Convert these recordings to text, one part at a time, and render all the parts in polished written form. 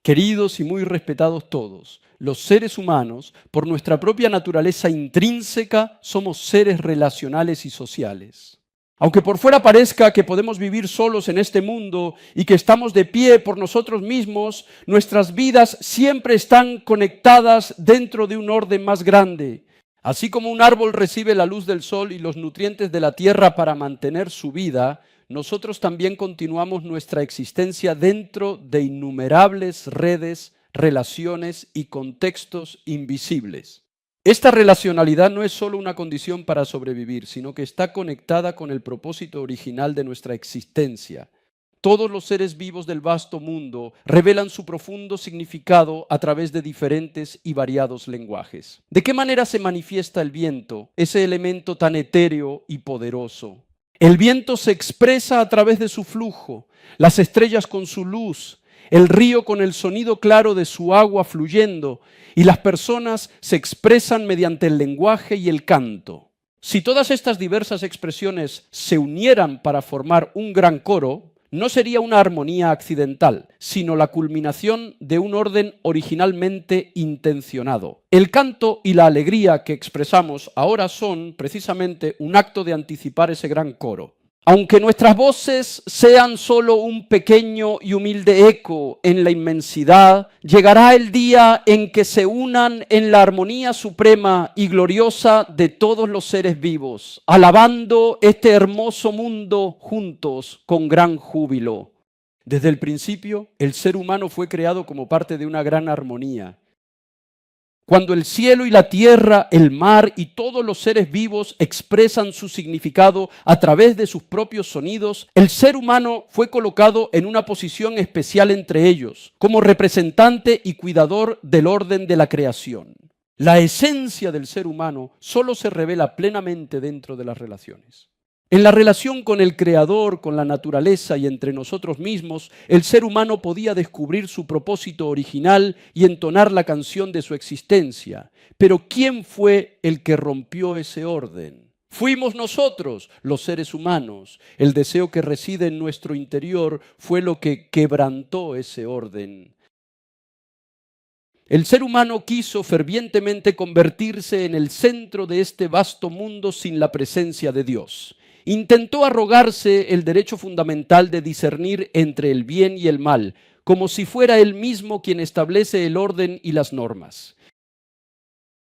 Queridos y muy respetados todos, los seres humanos, por nuestra propia naturaleza intrínseca, somos seres relacionales y sociales. Aunque por fuera parezca que podemos vivir solos en este mundo y que estamos de pie por nosotros mismos, nuestras vidas siempre están conectadas dentro de un orden más grande. Así como un árbol recibe la luz del sol y los nutrientes de la tierra para mantener su vida, nosotros también continuamos nuestra existencia dentro de innumerables redes, relaciones y contextos invisibles. Esta relacionalidad no es solo una condición para sobrevivir, sino que está conectada con el propósito original de nuestra existencia. Todos los seres vivos del vasto mundo revelan su profundo significado a través de diferentes y variados lenguajes. ¿De qué manera se manifiesta el viento, ese elemento tan etéreo y poderoso? El viento se expresa a través de su flujo, las estrellas con su luz, el río con el sonido claro de su agua fluyendo, y las personas se expresan mediante el lenguaje y el canto. Si todas estas diversas expresiones se unieran para formar un gran coro, no sería una armonía accidental, sino la culminación de un orden originalmente intencionado. El canto y la alegría que expresamos ahora son precisamente un acto de anticipar ese gran coro. Aunque nuestras voces sean solo un pequeño y humilde eco en la inmensidad, llegará el día en que se unan en la armonía suprema y gloriosa de todos los seres vivos, alabando este hermoso mundo juntos con gran júbilo. Desde el principio, el ser humano fue creado como parte de una gran armonía. Cuando el cielo y la tierra, el mar y todos los seres vivos expresan su significado a través de sus propios sonidos, el ser humano fue colocado en una posición especial entre ellos, como representante y cuidador del orden de la creación. La esencia del ser humano solo se revela plenamente dentro de las relaciones. En la relación con el Creador, con la naturaleza y entre nosotros mismos, el ser humano podía descubrir su propósito original y entonar la canción de su existencia. Pero ¿quién fue el que rompió ese orden? Fuimos nosotros, los seres humanos. El deseo que reside en nuestro interior fue lo que quebrantó ese orden. El ser humano quiso fervientemente convertirse en el centro de este vasto mundo sin la presencia de Dios. Intentó arrogarse el derecho fundamental de discernir entre el bien y el mal, como si fuera él mismo quien establece el orden y las normas.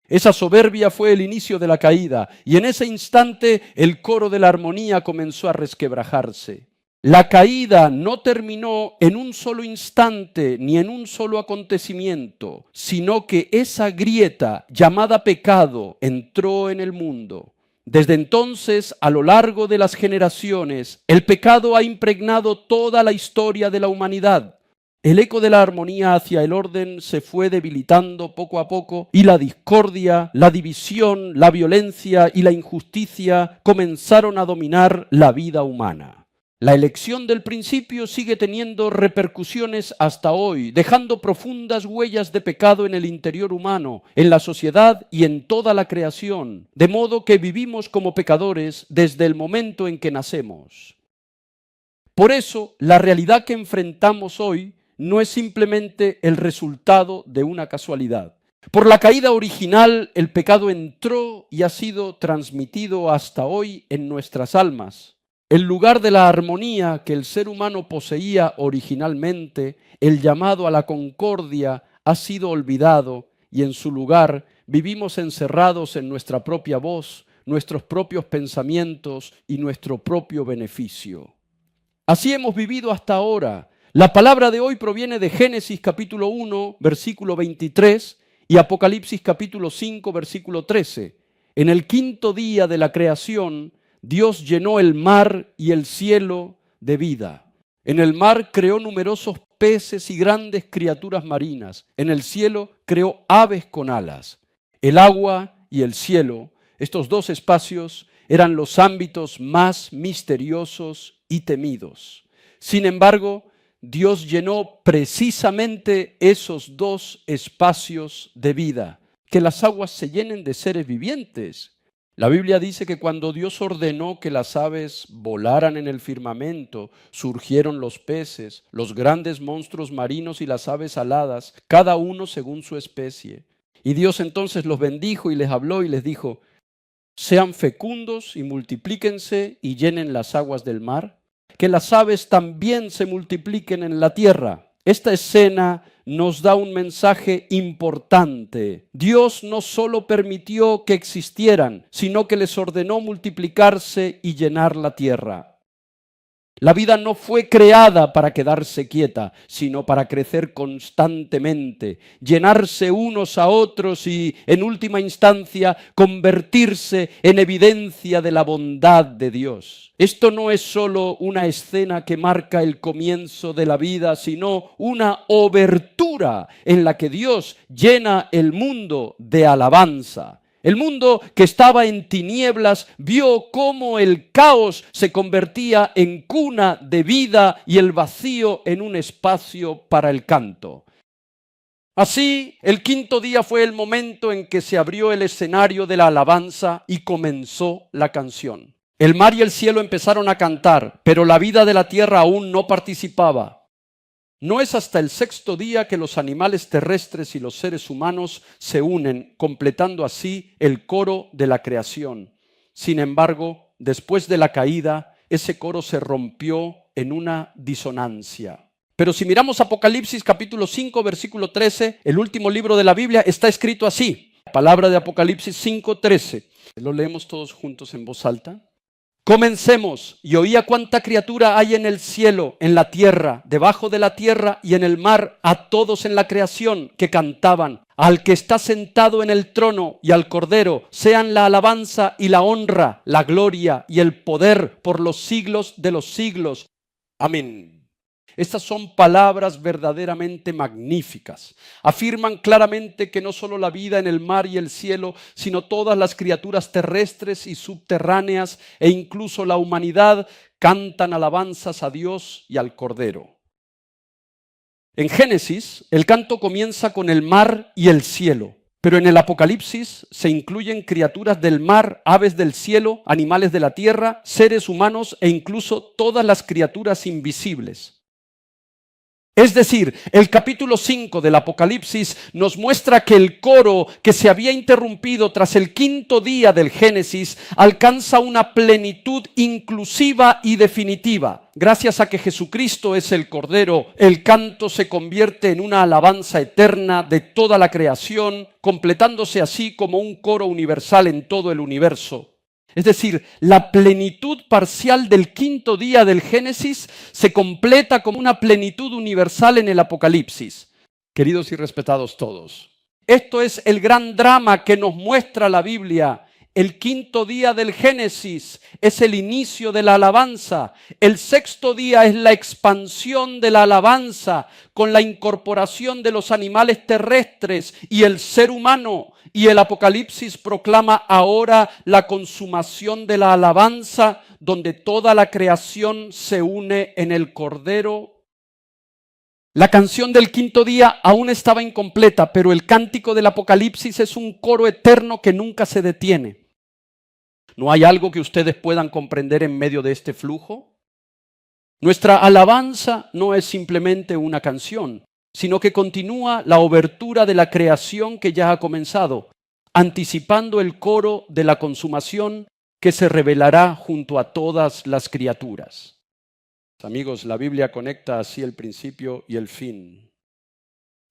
Esa soberbia fue el inicio de la caída, y en ese instante el coro de la armonía comenzó a resquebrajarse. La caída no terminó en un solo instante ni en un solo acontecimiento, sino que esa grieta llamada pecado entró en el mundo. Desde entonces, a lo largo de las generaciones, el pecado ha impregnado toda la historia de la humanidad. El eco de la armonía hacia el orden se fue debilitando poco a poco y la discordia, la división, la violencia y la injusticia comenzaron a dominar la vida humana. La elección del principio sigue teniendo repercusiones hasta hoy, dejando profundas huellas de pecado en el interior humano, en la sociedad y en toda la creación, de modo que vivimos como pecadores desde el momento en que nacemos. Por eso, la realidad que enfrentamos hoy no es simplemente el resultado de una casualidad. Por la caída original, el pecado entró y ha sido transmitido hasta hoy en nuestras almas. En lugar de la armonía que el ser humano poseía originalmente, el llamado a la concordia ha sido olvidado y en su lugar vivimos encerrados en nuestra propia voz, nuestros propios pensamientos y nuestro propio beneficio. Así hemos vivido hasta ahora. La palabra de hoy proviene de Génesis capítulo 1, versículo 23 y Apocalipsis capítulo 5, versículo 13. En el quinto día de la creación, Dios llenó el mar y el cielo de vida. En el mar creó numerosos peces y grandes criaturas marinas. En el cielo creó aves con alas. El agua y el cielo, estos dos espacios, eran los ámbitos más misteriosos y temidos. Sin embargo, Dios llenó precisamente esos dos espacios de vida. Que las aguas se llenen de seres vivientes. La Biblia dice que cuando Dios ordenó que las aves volaran en el firmamento, surgieron los peces, los grandes monstruos marinos y las aves aladas, cada uno según su especie. Y Dios entonces los bendijo y les habló y les dijo: sean fecundos y multiplíquense y llenen las aguas del mar, que las aves también se multipliquen en la tierra. Esta escena nos da un mensaje importante. Dios no solo permitió que existieran, sino que les ordenó multiplicarse y llenar la tierra. La vida no fue creada para quedarse quieta, sino para crecer constantemente, llenarse unos a otros y, en última instancia, convertirse en evidencia de la bondad de Dios. Esto no es solo una escena que marca el comienzo de la vida, sino una obertura en la que Dios llena el mundo de alabanza. El mundo que estaba en tinieblas vio cómo el caos se convertía en cuna de vida y el vacío en un espacio para el canto. Así, el quinto día fue el momento en que se abrió el escenario de la alabanza y comenzó la canción. El mar y el cielo empezaron a cantar, pero la vida de la tierra aún no participaba. No es hasta el sexto día que los animales terrestres y los seres humanos se unen, completando así el coro de la creación. Sin embargo, después de la caída, ese coro se rompió en una disonancia. Pero si miramos Apocalipsis capítulo 5, versículo 13, el último libro de la Biblia, está escrito así. Palabra de Apocalipsis 5, 13. Lo leemos todos juntos en voz alta. Comencemos. Y oía cuánta criatura hay en el cielo, en la tierra, debajo de la tierra y en el mar, a todos en la creación que cantaban: al que está sentado en el trono y al Cordero, sean la alabanza y la honra, la gloria y el poder por los siglos de los siglos. Amén. Estas son palabras verdaderamente magníficas. Afirman claramente que no solo la vida en el mar y el cielo, sino todas las criaturas terrestres y subterráneas e incluso la humanidad cantan alabanzas a Dios y al Cordero. En Génesis, el canto comienza con el mar y el cielo, pero en el Apocalipsis se incluyen criaturas del mar, aves del cielo, animales de la tierra, seres humanos e incluso todas las criaturas invisibles. Es decir, el capítulo 5 del Apocalipsis nos muestra que el coro que se había interrumpido tras el quinto día del Génesis alcanza una plenitud inclusiva y definitiva. Gracias a que Jesucristo es el Cordero, el canto se convierte en una alabanza eterna de toda la creación, completándose así como un coro universal en todo el universo. Es decir, la plenitud parcial del quinto día del Génesis se completa como una plenitud universal en el Apocalipsis. Queridos y respetados todos, esto es el gran drama que nos muestra la Biblia. El quinto día del Génesis es el inicio de la alabanza. El sexto día es la expansión de la alabanza con la incorporación de los animales terrestres y el ser humano. Y el Apocalipsis proclama ahora la consumación de la alabanza, donde toda la creación se une en el Cordero. La canción del quinto día aún estaba incompleta, pero el cántico del Apocalipsis es un coro eterno que nunca se detiene. ¿No hay algo que ustedes puedan comprender en medio de este flujo? Nuestra alabanza no es simplemente una canción, sino que continúa la obertura de la creación que ya ha comenzado, anticipando el coro de la consumación que se revelará junto a todas las criaturas. Amigos, la Biblia conecta así el principio y el fin.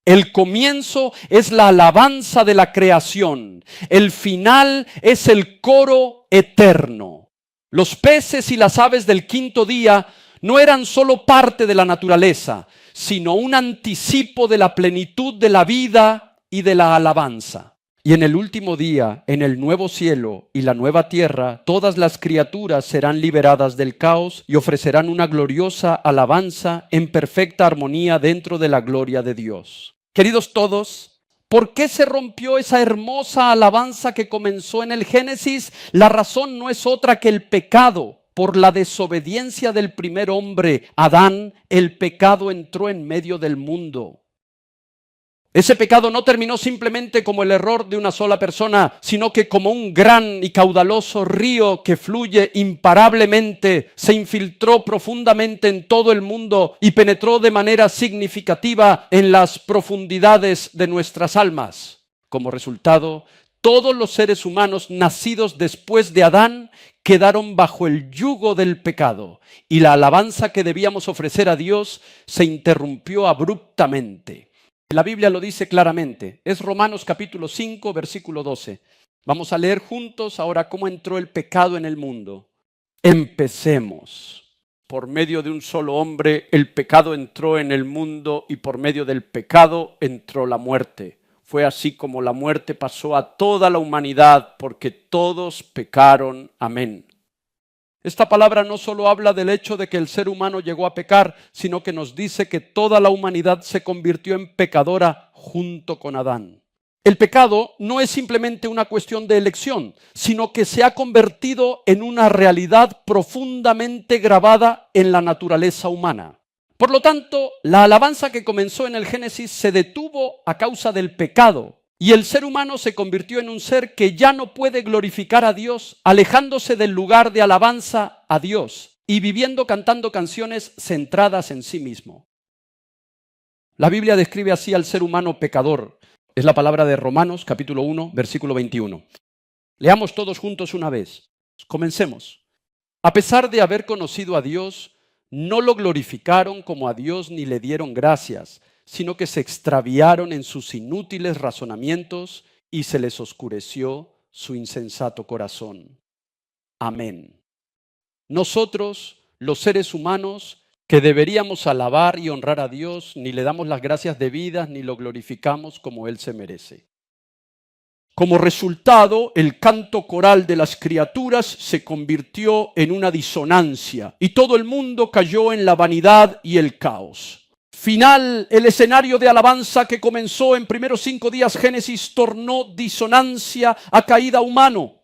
El comienzo es la alabanza de la creación. El final es el coro eterno. Los peces y las aves del quinto día no eran solo parte de la naturaleza, sino un anticipo de la plenitud de la vida y de la alabanza. Y en el último día, en el nuevo cielo y la nueva tierra, todas las criaturas serán liberadas del caos y ofrecerán una gloriosa alabanza en perfecta armonía dentro de la gloria de Dios. Queridos todos, ¿por qué se rompió esa hermosa alabanza que comenzó en el Génesis? La razón no es otra que el pecado. Por la desobediencia del primer hombre, Adán, el pecado entró en medio del mundo. Ese pecado no terminó simplemente como el error de una sola persona, sino que como un gran y caudaloso río que fluye imparablemente, se infiltró profundamente en todo el mundo y penetró de manera significativa en las profundidades de nuestras almas. Como resultado, todos los seres humanos nacidos después de Adán quedaron bajo el yugo del pecado y la alabanza que debíamos ofrecer a Dios se interrumpió abruptamente. La Biblia lo dice claramente, es Romanos capítulo 5, versículo 12. Vamos a leer juntos ahora cómo entró el pecado en el mundo. Empecemos. Por medio de un solo hombre, el pecado entró en el mundo y por medio del pecado entró la muerte. Fue así como la muerte pasó a toda la humanidad, porque todos pecaron. Amén. Esta palabra no solo habla del hecho de que el ser humano llegó a pecar, sino que nos dice que toda la humanidad se convirtió en pecadora junto con Adán. El pecado no es simplemente una cuestión de elección, sino que se ha convertido en una realidad profundamente grabada en la naturaleza humana. Por lo tanto, la alabanza que comenzó en el Génesis se detuvo a causa del pecado. Y el ser humano se convirtió en un ser que ya no puede glorificar a Dios, alejándose del lugar de alabanza a Dios y viviendo cantando canciones centradas en sí mismo. La Biblia describe así al ser humano pecador. Es la palabra de Romanos, capítulo 1, versículo 21. Leamos todos juntos una vez. Comencemos. A pesar de haber conocido a Dios, no lo glorificaron como a Dios ni le dieron gracias, sino que se extraviaron en sus inútiles razonamientos y se les oscureció su insensato corazón. Amén. Nosotros, los seres humanos, que deberíamos alabar y honrar a Dios, ni le damos las gracias debidas, ni lo glorificamos como Él se merece. Como resultado, el canto coral de las criaturas se convirtió en una disonancia y todo el mundo cayó en la vanidad y el caos. Final, el escenario de alabanza que comenzó en primeros 5 días Génesis tornó disonancia a caída humano.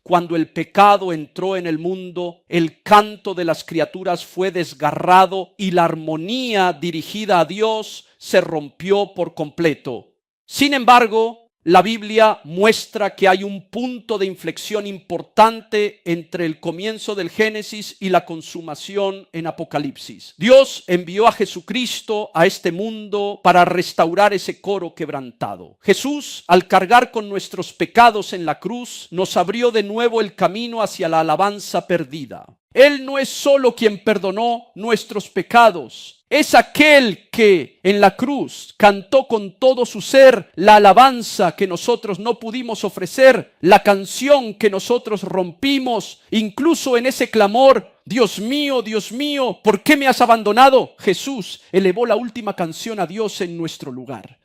Cuando el pecado entró en el mundo, el canto de las criaturas fue desgarrado y la armonía dirigida a Dios se rompió por completo. Sin embargo, la Biblia muestra que hay un punto de inflexión importante entre el comienzo del Génesis y la consumación en Apocalipsis. Dios envió a Jesucristo a este mundo para restaurar ese coro quebrantado. Jesús, al cargar con nuestros pecados en la cruz, nos abrió de nuevo el camino hacia la alabanza perdida. Él no es solo quien perdonó nuestros pecados, es aquel que en la cruz cantó con todo su ser la alabanza que nosotros no pudimos ofrecer, la canción que nosotros rompimos, incluso en ese clamor, Dios mío, ¿por qué me has abandonado? Jesús elevó la última canción a Dios en nuestro lugar.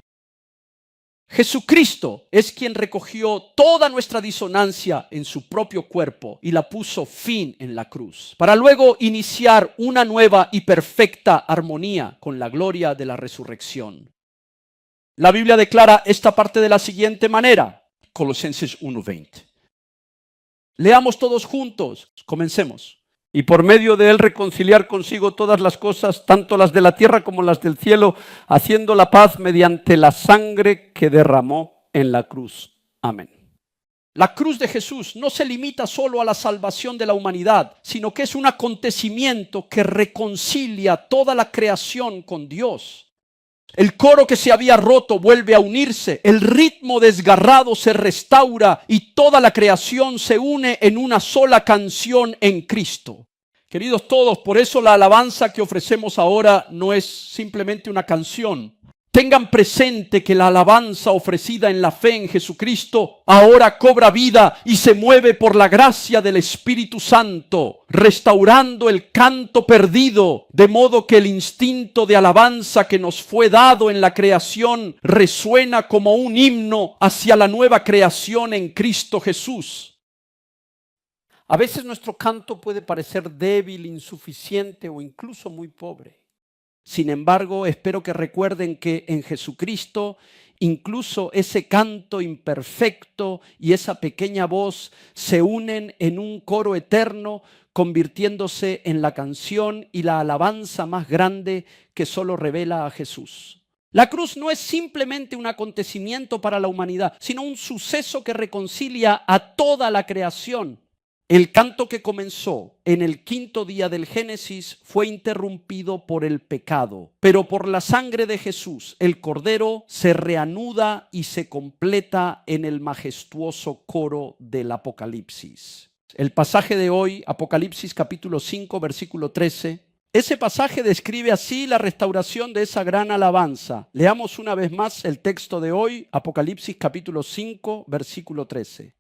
Jesucristo es quien recogió toda nuestra disonancia en su propio cuerpo y la puso fin en la cruz, para luego iniciar una nueva y perfecta armonía con la gloria de la resurrección. La Biblia declara esta parte de la siguiente manera, Colosenses 1:20. Leamos todos juntos, comencemos. Y por medio de él reconciliar consigo todas las cosas, tanto las de la tierra como las del cielo, haciendo la paz mediante la sangre que derramó en la cruz. Amén. La cruz de Jesús no se limita solo a la salvación de la humanidad, sino que es un acontecimiento que reconcilia toda la creación con Dios. El coro que se había roto vuelve a unirse, el ritmo desgarrado se restaura y toda la creación se une en una sola canción en Cristo. Queridos todos, por eso la alabanza que ofrecemos ahora no es simplemente una canción. Tengan presente que la alabanza ofrecida en la fe en Jesucristo ahora cobra vida y se mueve por la gracia del Espíritu Santo, restaurando el canto perdido, de modo que el instinto de alabanza que nos fue dado en la creación resuena como un himno hacia la nueva creación en Cristo Jesús. A veces nuestro canto puede parecer débil, insuficiente o incluso muy pobre. Sin embargo, espero que recuerden que en Jesucristo, incluso ese canto imperfecto y esa pequeña voz se unen en un coro eterno, convirtiéndose en la canción y la alabanza más grande que solo revela a Jesús. La cruz no es simplemente un acontecimiento para la humanidad, sino un suceso que reconcilia a toda la creación. El canto que comenzó en el quinto día del Génesis fue interrumpido por el pecado, pero por la sangre de Jesús, el Cordero se reanuda y se completa en el majestuoso coro del Apocalipsis. El pasaje de hoy, Apocalipsis capítulo 5, versículo 13, ese pasaje describe así la restauración de esa gran alabanza. Leamos una vez más el texto de hoy, Apocalipsis capítulo 5, versículo 13.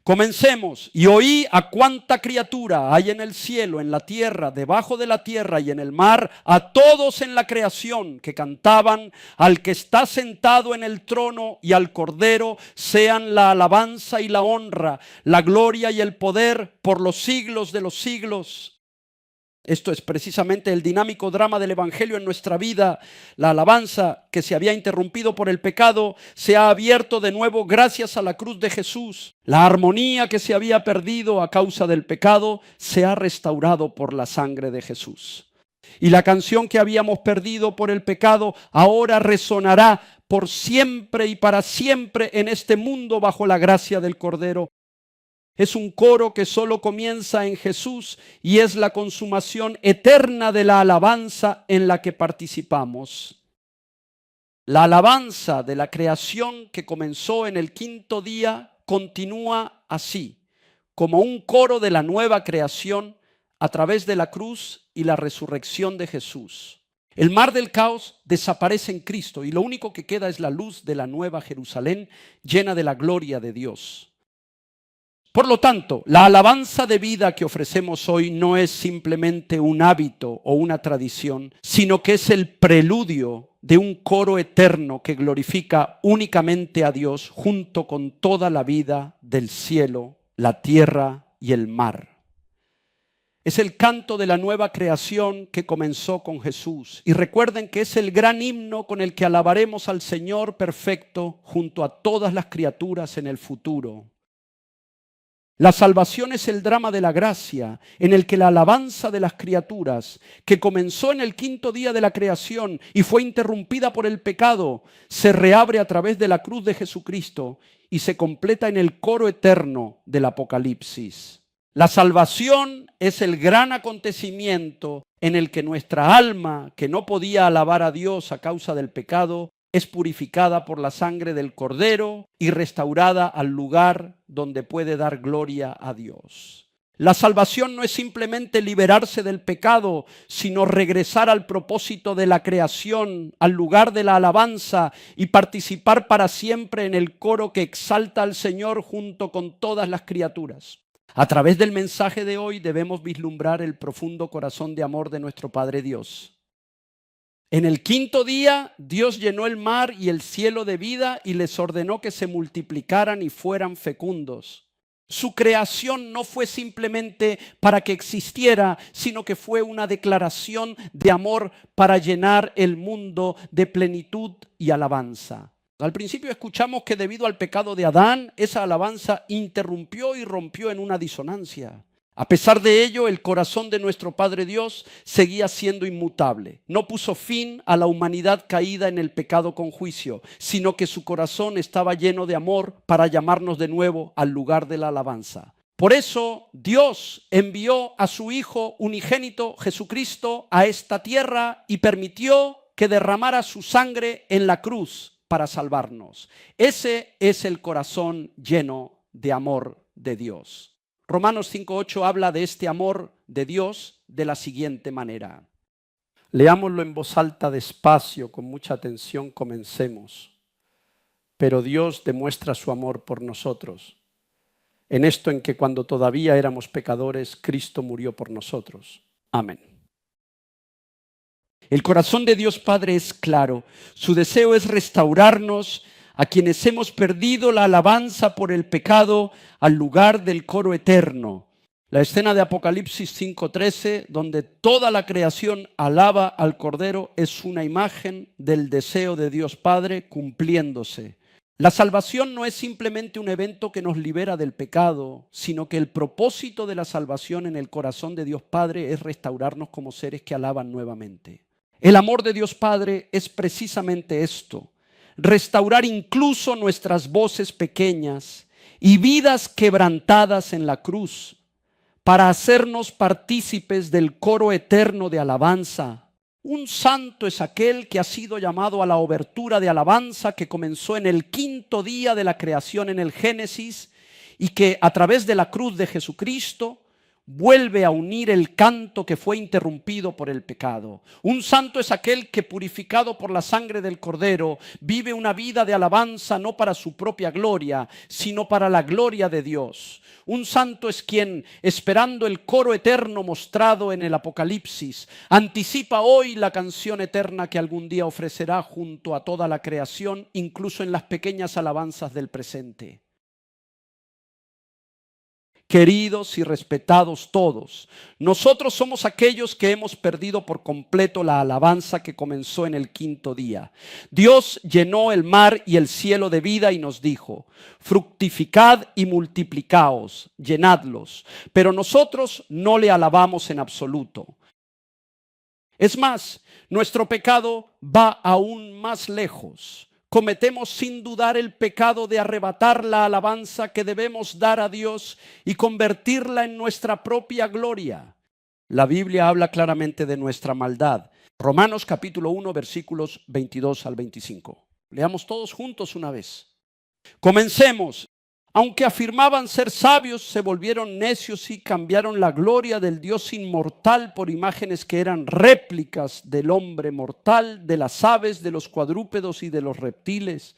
Comencemos. Y oí a cuánta criatura hay en el cielo, en la tierra, debajo de la tierra y en el mar, a todos en la creación que cantaban: al que está sentado en el trono y al Cordero sean la alabanza y la honra, la gloria y el poder por los siglos de los siglos. Esto es precisamente el dinámico drama del Evangelio en nuestra vida. La alabanza que se había interrumpido por el pecado se ha abierto de nuevo gracias a la cruz de Jesús. La armonía que se había perdido a causa del pecado se ha restaurado por la sangre de Jesús. Y la canción que habíamos perdido por el pecado ahora resonará por siempre y para siempre en este mundo bajo la gracia del Cordero. Es un coro que solo comienza en Jesús y es la consumación eterna de la alabanza en la que participamos. La alabanza de la creación que comenzó en el quinto día continúa así, como un coro de la nueva creación a través de la cruz y la resurrección de Jesús. El mar del caos desaparece en Cristo y lo único que queda es la luz de la nueva Jerusalén llena de la gloria de Dios. Por lo tanto, la alabanza de vida que ofrecemos hoy no es simplemente un hábito o una tradición, sino que es el preludio de un coro eterno que glorifica únicamente a Dios junto con toda la vida del cielo, la tierra y el mar. Es el canto de la nueva creación que comenzó con Jesús. Y recuerden que es el gran himno con el que alabaremos al Señor perfecto junto a todas las criaturas en el futuro. La salvación es el drama de la gracia, en el que la alabanza de las criaturas, que comenzó en el quinto día de la creación y fue interrumpida por el pecado, se reabre a través de la cruz de Jesucristo y se completa en el coro eterno del Apocalipsis. La salvación es el gran acontecimiento en el que nuestra alma, que no podía alabar a Dios a causa del pecado, es purificada por la sangre del Cordero y restaurada al lugar donde puede dar gloria a Dios. La salvación no es simplemente liberarse del pecado, sino regresar al propósito de la creación, al lugar de la alabanza y participar para siempre en el coro que exalta al Señor junto con todas las criaturas. A través del mensaje de hoy debemos vislumbrar el profundo corazón de amor de nuestro Padre Dios. En el quinto día, Dios llenó el mar y el cielo de vida y les ordenó que se multiplicaran y fueran fecundos. Su creación no fue simplemente para que existiera, sino que fue una declaración de amor para llenar el mundo de plenitud y alabanza. Al principio escuchamos que debido al pecado de Adán, esa alabanza interrumpió y rompió en una disonancia. A pesar de ello, el corazón de nuestro Padre Dios seguía siendo inmutable. No puso fin a la humanidad caída en el pecado con juicio, sino que su corazón estaba lleno de amor para llamarnos de nuevo al lugar de la alabanza. Por eso Dios envió a su Hijo unigénito Jesucristo a esta tierra y permitió que derramara su sangre en la cruz para salvarnos. Ese es el corazón lleno de amor de Dios. Romanos 5:8 habla de este amor de Dios de la siguiente manera. Leámoslo en voz alta, despacio, con mucha atención, comencemos. Pero Dios demuestra su amor por nosotros, en esto en que cuando todavía éramos pecadores, Cristo murió por nosotros. Amén. El corazón de Dios Padre es claro. Su deseo es restaurarnos a quienes hemos perdido la alabanza por el pecado al lugar del coro eterno. La escena de Apocalipsis 5:13, donde toda la creación alaba al Cordero, es una imagen del deseo de Dios Padre cumpliéndose. La salvación no es simplemente un evento que nos libera del pecado, sino que el propósito de la salvación en el corazón de Dios Padre es restaurarnos como seres que alaban nuevamente. El amor de Dios Padre es precisamente esto: restaurar incluso nuestras voces pequeñas y vidas quebrantadas en la cruz, para hacernos partícipes del coro eterno de alabanza. Un santo es aquel que ha sido llamado a la obertura de alabanza que comenzó en el quinto día de la creación en el Génesis y que a través de la cruz de Jesucristo vuelve a unir el canto que fue interrumpido por el pecado. Un santo es aquel que, purificado por la sangre del Cordero, vive una vida de alabanza no para su propia gloria, sino para la gloria de Dios. Un santo es quien, esperando el coro eterno mostrado en el Apocalipsis, anticipa hoy la canción eterna que algún día ofrecerá junto a toda la creación, incluso en las pequeñas alabanzas del presente. Queridos y respetados todos, nosotros somos aquellos que hemos perdido por completo la alabanza que comenzó en el quinto día. Dios llenó el mar y el cielo de vida y nos dijo: fructificad y multiplicaos, llenadlos. Pero nosotros no le alabamos en absoluto. Es más, nuestro pecado va aún más lejos. Cometemos sin dudar el pecado de arrebatar la alabanza que debemos dar a Dios y convertirla en nuestra propia gloria. La Biblia habla claramente de nuestra maldad. Romanos capítulo 1, versículos 22 al 25. Leamos todos juntos una vez. Comencemos. Aunque afirmaban ser sabios, se volvieron necios y cambiaron la gloria del Dios inmortal por imágenes que eran réplicas del hombre mortal, de las aves, de los cuadrúpedos y de los reptiles.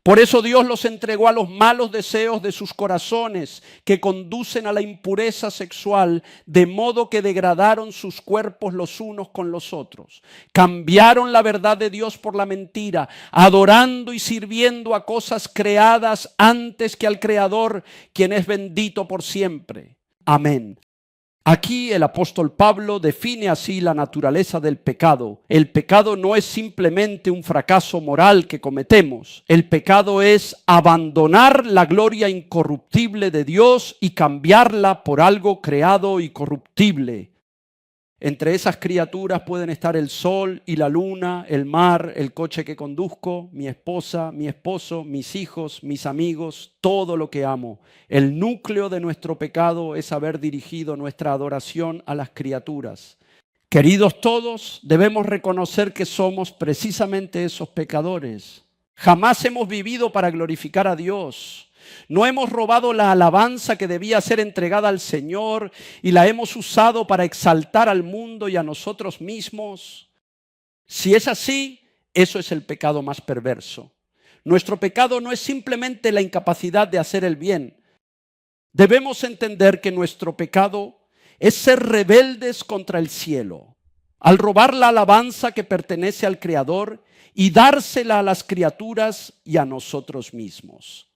Por eso Dios los entregó a los malos deseos de sus corazones, que conducen a la impureza sexual, de modo que degradaron sus cuerpos los unos con los otros. Cambiaron la verdad de Dios por la mentira, adorando y sirviendo a cosas creadas antes que al Creador, quien es bendito por siempre. Amén. Aquí el apóstol Pablo define así la naturaleza del pecado. El pecado no es simplemente un fracaso moral que cometemos. El pecado es abandonar la gloria incorruptible de Dios y cambiarla por algo creado y corruptible. Entre esas criaturas pueden estar el sol y la luna, el mar, el coche que conduzco, mi esposa, mi esposo, mis hijos, mis amigos, todo lo que amo. El núcleo de nuestro pecado es haber dirigido nuestra adoración a las criaturas. Queridos todos, debemos reconocer que somos precisamente esos pecadores. Jamás hemos vivido para glorificar a Dios. No hemos robado la alabanza que debía ser entregada al Señor y la hemos usado para exaltar al mundo y a nosotros mismos. Si es así, eso es el pecado más perverso. Nuestro pecado no es simplemente la incapacidad de hacer el bien. Debemos entender que nuestro pecado es ser rebeldes contra el cielo, al robar la alabanza que pertenece al Creador y dársela a las criaturas y a nosotros mismos.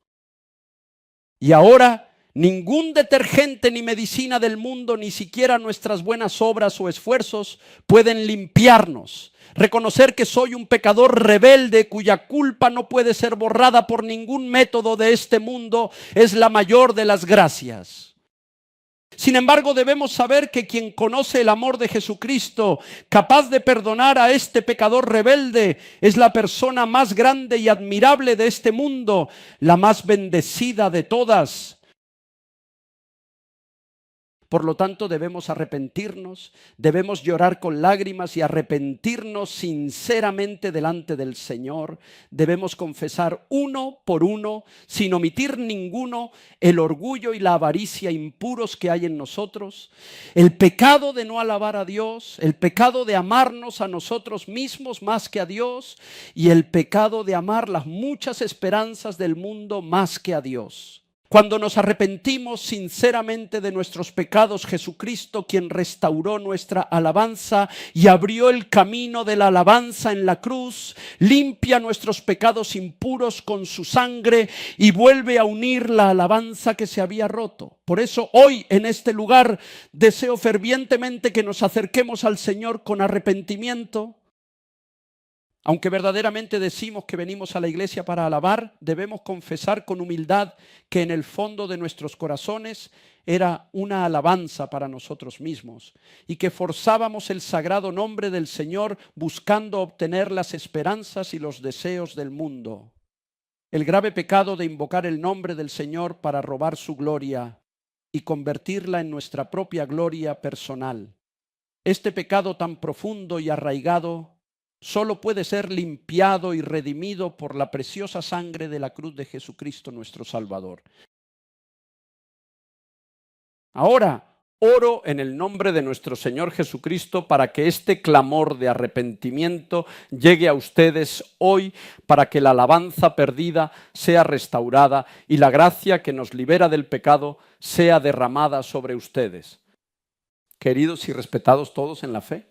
Y ahora, ningún detergente ni medicina del mundo, ni siquiera nuestras buenas obras o esfuerzos pueden limpiarnos. Reconocer que soy un pecador rebelde cuya culpa no puede ser borrada por ningún método de este mundo es la mayor de las gracias. Sin embargo, debemos saber que quien conoce el amor de Jesucristo, capaz de perdonar a este pecador rebelde, es la persona más grande y admirable de este mundo, la más bendecida de todas. Por lo tanto, debemos arrepentirnos, debemos llorar con lágrimas y arrepentirnos sinceramente delante del Señor. Debemos confesar uno por uno, sin omitir ninguno, el orgullo y la avaricia impuros que hay en nosotros, el pecado de no alabar a Dios, el pecado de amarnos a nosotros mismos más que a Dios y el pecado de amar las muchas esperanzas del mundo más que a Dios. Cuando nos arrepentimos sinceramente de nuestros pecados, Jesucristo, quien restauró nuestra alabanza y abrió el camino de la alabanza en la cruz, limpia nuestros pecados impuros con su sangre y vuelve a unir la alabanza que se había roto. Por eso hoy en este lugar deseo fervientemente que nos acerquemos al Señor con arrepentimiento, Aunque verdaderamente decimos que venimos a la iglesia para alabar, debemos confesar con humildad que en el fondo de nuestros corazones era una alabanza para nosotros mismos y que forzábamos el sagrado nombre del Señor buscando obtener las esperanzas y los deseos del mundo. El grave pecado de invocar el nombre del Señor para robar su gloria y convertirla en nuestra propia gloria personal. Este pecado tan profundo y arraigado solo puede ser limpiado y redimido por la preciosa sangre de la cruz de Jesucristo nuestro Salvador. Ahora, oro en el nombre de nuestro Señor Jesucristo para que este clamor de arrepentimiento llegue a ustedes hoy, para que la alabanza perdida sea restaurada y la gracia que nos libera del pecado sea derramada sobre ustedes. Queridos y respetados todos en la fe,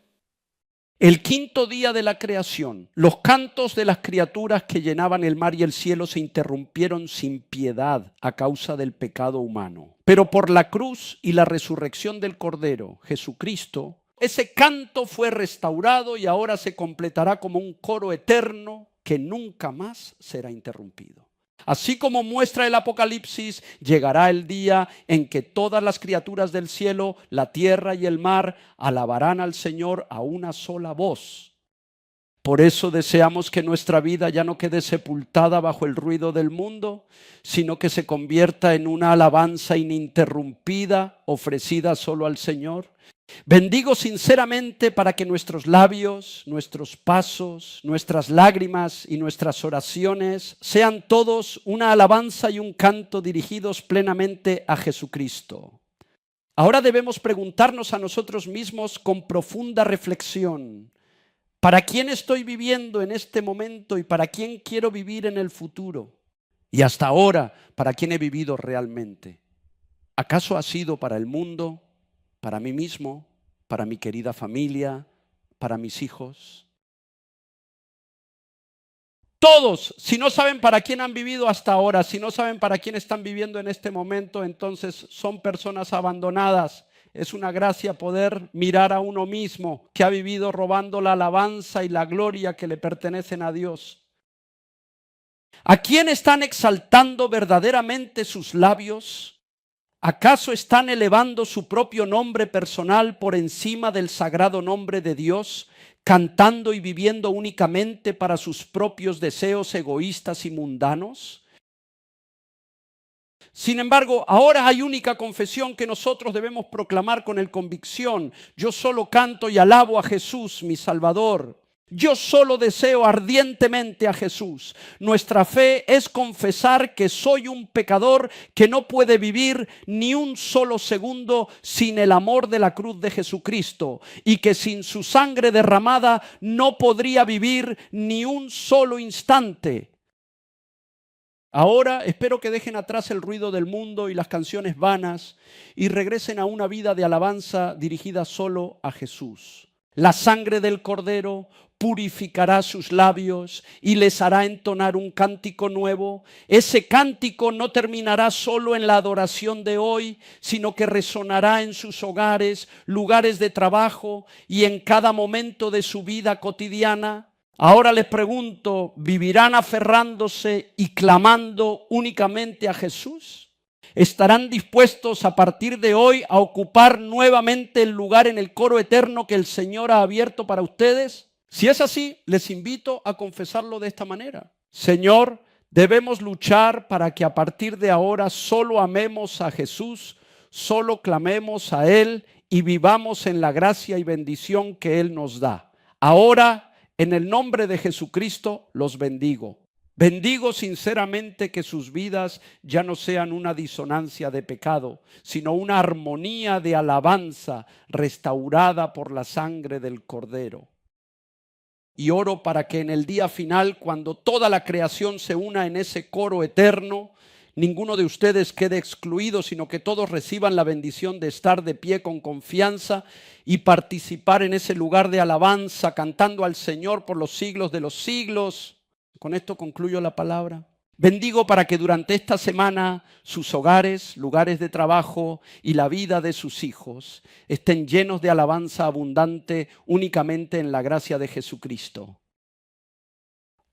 el quinto día de la creación, los cantos de las criaturas que llenaban el mar y el cielo se interrumpieron sin piedad a causa del pecado humano. Pero por la cruz y la resurrección del Cordero, Jesucristo, ese canto fue restaurado y ahora se completará como un coro eterno que nunca más será interrumpido. Así como muestra el Apocalipsis, llegará el día en que todas las criaturas del cielo, la tierra y el mar alabarán al Señor a una sola voz. Por eso deseamos que nuestra vida ya no quede sepultada bajo el ruido del mundo, sino que se convierta en una alabanza ininterrumpida ofrecida solo al Señor. Bendigo sinceramente para que nuestros labios, nuestros pasos, nuestras lágrimas y nuestras oraciones sean todos una alabanza y un canto dirigidos plenamente a Jesucristo. Ahora debemos preguntarnos a nosotros mismos con profunda reflexión: ¿para quién estoy viviendo en este momento y para quién quiero vivir en el futuro? Y hasta ahora, ¿para quién he vivido realmente? ¿Acaso ha sido para el mundo, para mí mismo, para mi querida familia, para mis hijos? Todos, si no saben para quién han vivido hasta ahora, si no saben para quién están viviendo en este momento, entonces son personas abandonadas. Es una gracia poder mirar a uno mismo que ha vivido robando la alabanza y la gloria que le pertenecen a Dios. ¿A quién están exaltando verdaderamente sus labios? ¿Acaso están elevando su propio nombre personal por encima del sagrado nombre de Dios, cantando y viviendo únicamente para sus propios deseos egoístas y mundanos? Sin embargo, ahora hay única confesión que nosotros debemos proclamar con convicción. Yo solo canto y alabo a Jesús, mi Salvador. Yo solo deseo ardientemente a Jesús. Nuestra fe es confesar que soy un pecador que no puede vivir ni un solo segundo sin el amor de la cruz de Jesucristo y que sin su sangre derramada no podría vivir ni un solo instante. Ahora espero que dejen atrás el ruido del mundo y las canciones vanas y regresen a una vida de alabanza dirigida solo a Jesús. La sangre del Cordero purificará sus labios y les hará entonar un cántico nuevo. Ese cántico no terminará solo en la adoración de hoy, sino que resonará en sus hogares, lugares de trabajo y en cada momento de su vida cotidiana. Ahora les pregunto, ¿vivirán aferrándose y clamando únicamente a Jesús? ¿Estarán dispuestos a partir de hoy a ocupar nuevamente el lugar en el coro eterno que el Señor ha abierto para ustedes? Si es así, les invito a confesarlo de esta manera. Señor, debemos luchar para que a partir de ahora solo amemos a Jesús, solo clamemos a Él y vivamos en la gracia y bendición que Él nos da. Ahora, en el nombre de Jesucristo, los bendigo. Bendigo sinceramente que sus vidas ya no sean una disonancia de pecado, sino una armonía de alabanza restaurada por la sangre del Cordero. Y oro para que en el día final, cuando toda la creación se una en ese coro eterno, ninguno de ustedes quede excluido, sino que todos reciban la bendición de estar de pie con confianza y participar en ese lugar de alabanza, cantando al Señor por los siglos de los siglos. Con esto concluyo la palabra. Bendigo para que durante esta semana sus hogares, lugares de trabajo y la vida de sus hijos estén llenos de alabanza abundante únicamente en la gracia de Jesucristo.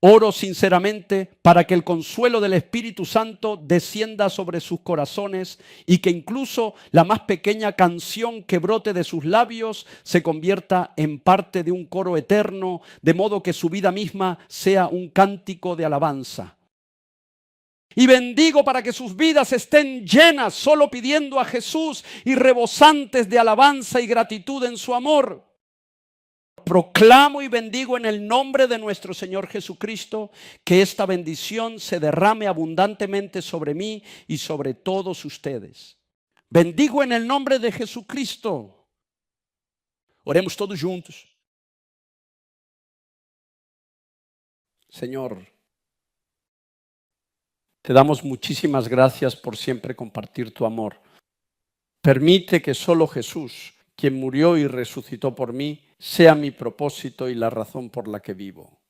Oro sinceramente para que el consuelo del Espíritu Santo descienda sobre sus corazones y que incluso la más pequeña canción que brote de sus labios se convierta en parte de un coro eterno, de modo que su vida misma sea un cántico de alabanza. Y bendigo para que sus vidas estén llenas solo pidiendo a Jesús y rebosantes de alabanza y gratitud en su amor. Proclamo y bendigo en el nombre de nuestro Señor Jesucristo que esta bendición se derrame abundantemente sobre mí y sobre todos ustedes. Bendigo en el nombre de Jesucristo. Oremos todos juntos. Señor, te damos muchísimas gracias por siempre compartir tu amor. Permite que solo Jesús, quien murió y resucitó por mí, sea mi propósito y la razón por la que vivo.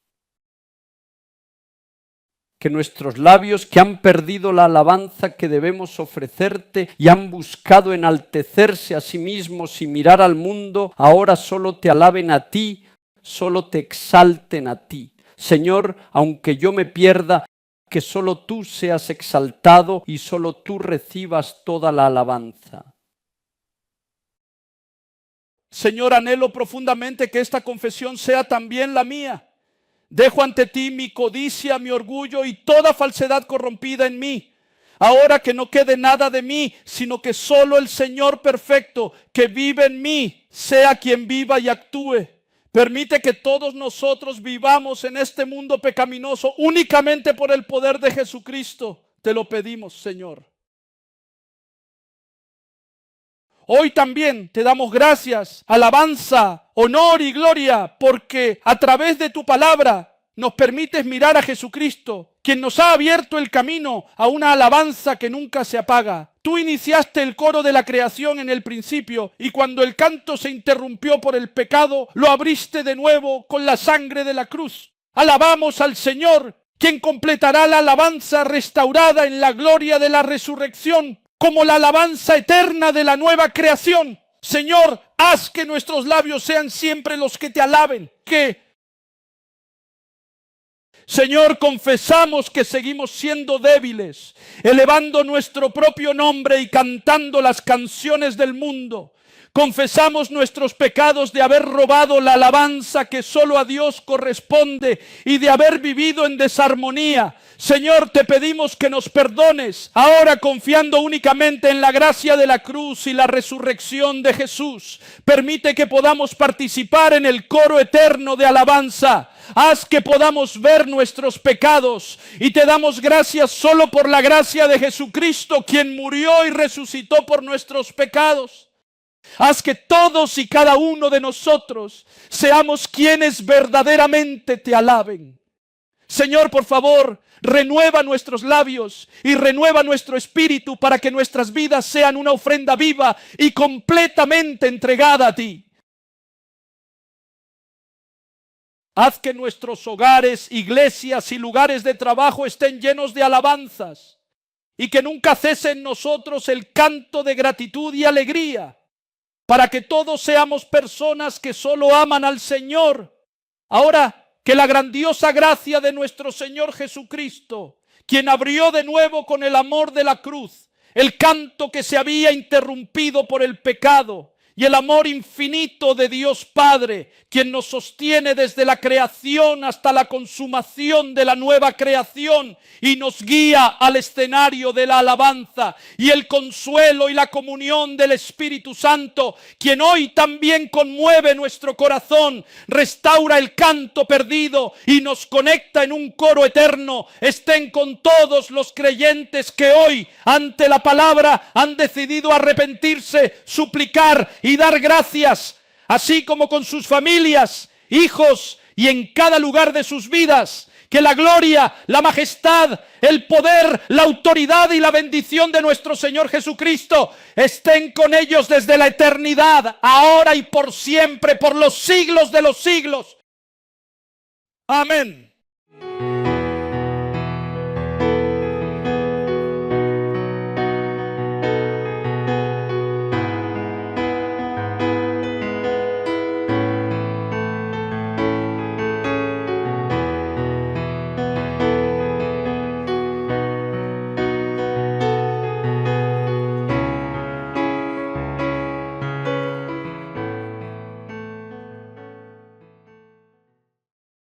Que nuestros labios, que han perdido la alabanza que debemos ofrecerte y han buscado enaltecerse a sí mismos sin mirar al mundo, ahora solo te alaben a ti, solo te exalten a ti. Señor, aunque yo me pierda, que solo tú seas exaltado y solo tú recibas toda la alabanza. Señor, anhelo profundamente que esta confesión sea también la mía. Dejo ante ti mi codicia, mi orgullo y toda falsedad corrompida en mí. Ahora que no quede nada de mí, sino que solo el Señor perfecto que vive en mí sea quien viva y actúe. Permite que todos nosotros vivamos en este mundo pecaminoso únicamente por el poder de Jesucristo. Te lo pedimos, Señor. Hoy también te damos gracias, alabanza, honor y gloria, porque a través de tu palabra nos permites mirar a Jesucristo, quien nos ha abierto el camino a una alabanza que nunca se apaga. Tú iniciaste el coro de la creación en el principio y cuando el canto se interrumpió por el pecado, lo abriste de nuevo con la sangre de la cruz. Alabamos al Señor, quien completará la alabanza restaurada en la gloria de la resurrección, como la alabanza eterna de la nueva creación. Señor, haz que nuestros labios sean siempre los que te alaben. Señor, confesamos que seguimos siendo débiles, elevando nuestro propio nombre y cantando las canciones del mundo. Confesamos nuestros pecados de haber robado la alabanza que solo a Dios corresponde y de haber vivido en desarmonía. Señor, te pedimos que nos perdones, ahora confiando únicamente en la gracia de la cruz y la resurrección de Jesús. Permite que podamos participar en el coro eterno de alabanza. Haz que podamos ver nuestros pecados y te damos gracias solo por la gracia de Jesucristo, quien murió y resucitó por nuestros pecados. Haz que todos y cada uno de nosotros seamos quienes verdaderamente te alaben. Señor, por favor, renueva nuestros labios y renueva nuestro espíritu para que nuestras vidas sean una ofrenda viva y completamente entregada a ti. Haz que nuestros hogares, iglesias y lugares de trabajo estén llenos de alabanzas y que nunca cese en nosotros el canto de gratitud y alegría, para que todos seamos personas que solo aman al Señor. Ahora, que la grandiosa gracia de nuestro Señor Jesucristo, quien abrió de nuevo con el amor de la cruz el canto que se había interrumpido por el pecado, y el amor infinito de Dios Padre, quien nos sostiene desde la creación hasta la consumación de la nueva creación y nos guía al escenario de la alabanza, y el consuelo y la comunión del Espíritu Santo, quien hoy también conmueve nuestro corazón, restaura el canto perdido y nos conecta en un coro eterno, estén con todos los creyentes que hoy ante la palabra han decidido arrepentirse, suplicar y dar gracias, así como con sus familias, hijos y en cada lugar de sus vidas. Que la gloria, la majestad, el poder, la autoridad y la bendición de nuestro Señor Jesucristo estén con ellos desde la eternidad, ahora y por siempre, por los siglos de los siglos. Amén.